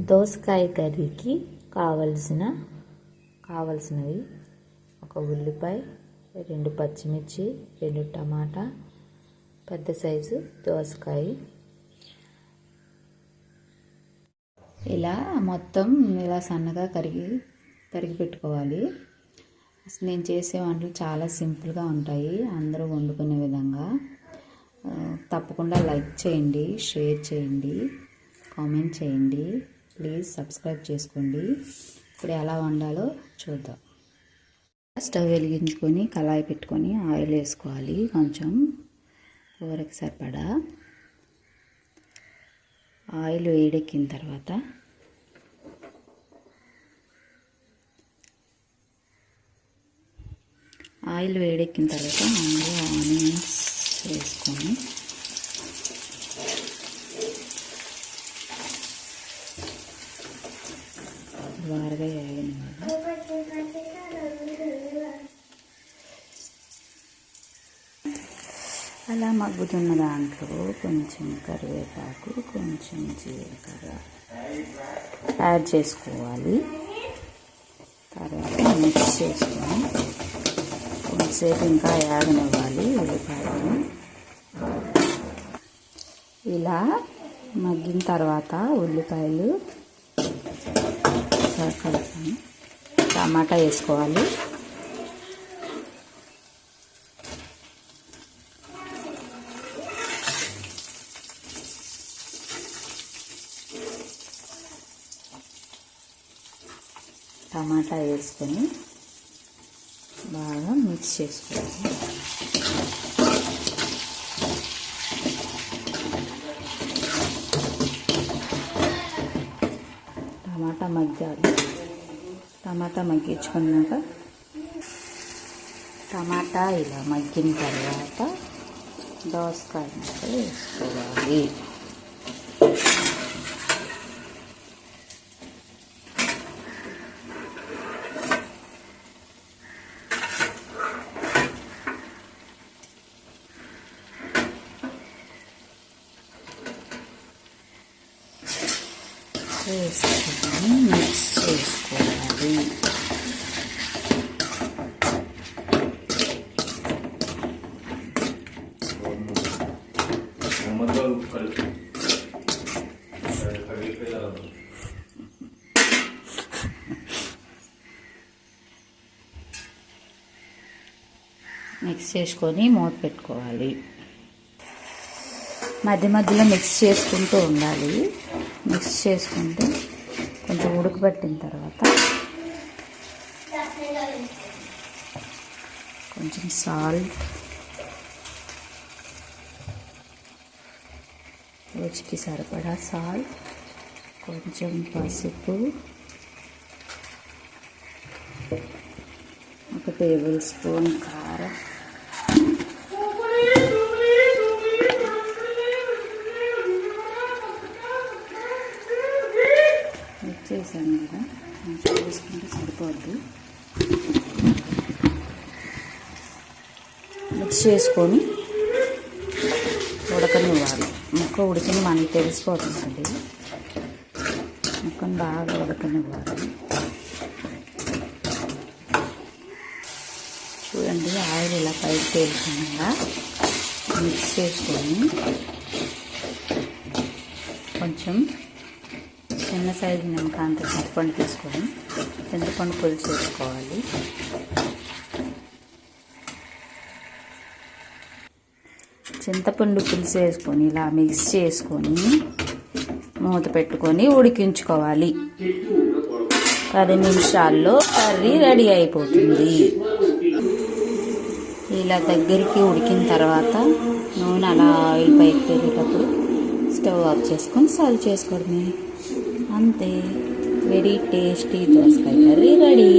దోసకాయ కర్రీకి కావలసినవి ఒక ఉల్లిపాయ, 2 పచ్చిమిర్చి, 2 టమాటా, పెద్ద సైజు దోసకాయ. ఇలా మొత్తం ఇలా సన్నగా తరిగి పెట్టుకోవాలి. అసలు నేను చేసే వంటలు చాలా సింపుల్గా ఉంటాయి, అందరూ వండుకునే విధంగా. తప్పకుండా లైక్ చేయండి, షేర్ చేయండి, కామెంట్ చేయండి, ప్లీజ్ సబ్స్క్రైబ్ చేసుకోండి. ఇప్పుడు ఎలా వండాలో చూద్దాం. స్టవ్ వెలిగించుకొని కళాయి పెట్టుకొని ఆయిల్ వేసుకోవాలి. కొంచెం కూరకి సరిపడా ఆయిల్ వేడెక్కిన తర్వాత అందులో ఆనియన్స్ వేసుకొని బాగా వేయనివ్వాలి. అలా మగ్గుతున్న దాంట్లో కొంచెం కరివేపాకు, కొంచెం జీలకర్ర యాడ్ చేసుకోవాలి. తర్వాత మిక్స్ చేసుకొని కొంచెంసేపు ఇంకా యాగనివ్వాలి ఉల్లిపాయలు. ఇలా మగ్గిన తర్వాత ఉల్లిపాయలు కలుపుకొని టమాటా వేసుకోవాలి. టమాటా వేసుకొని బాగా మిక్స్ చేసుకోవాలి. టమాటా మగ్గించుకున్నాక టమాటా ఇలా మగ్గిన తర్వాత దోసకాయ ముక్కలు వేసుకోవాలి. వేసుకొని మిక్స్ చేసుకోవాలి. మిక్స్ చేసుకొని మూత పెట్టుకోవాలి. మధ్య మధ్యలో మిక్స్ చేసుకుంటూ ఉండాలి. మిక్స్ చేసుకుంటూ కొంచెం ఉడకబెట్టిన తర్వాత కొంచెం సాల్ట్, రుచికి సరిపడా సాల్ట్, కొంచెం పసుపు, 1 టేబుల్ స్పూన్ కారం, చేశాను కదా, కొంచెం వేసుకుంటే సరిపోద్ది. మిక్స్ చేసుకొని ఉడకనివ్వాలి. ముక్క ఉడికిన మనకి తెలిసిపోతుంది. ముక్కను బాగా ఉడకనివ్వాలి. చూడండి, ఆయిల్ ఇలా పైకి తేలుకుండా మిక్స్ చేసుకొని కొంచెం చిన్న సైజు నిమ్మకాయ అంత చింతపండు తీసుకొని చింతపండు పులుసు వేసుకోవాలి. చింతపండు పులుసు వేసుకొని ఇలా మిక్స్ చేసుకొని మూత పెట్టుకొని ఉడికించుకోవాలి. 10 నిమిషాల్లో కర్రీ రెడీ అయిపోతుంది. ఇలా దగ్గరికి ఉడికిన తర్వాత నూనె అలా ఆయిల్ పైకి తేలేటప్పుడు స్టవ్ ఆఫ్ చేసుకొని సర్వ్ చేసుకోవడమే. అంతే, వెరీ టేస్టీ దోసకాయ కర్రీ రెడీ.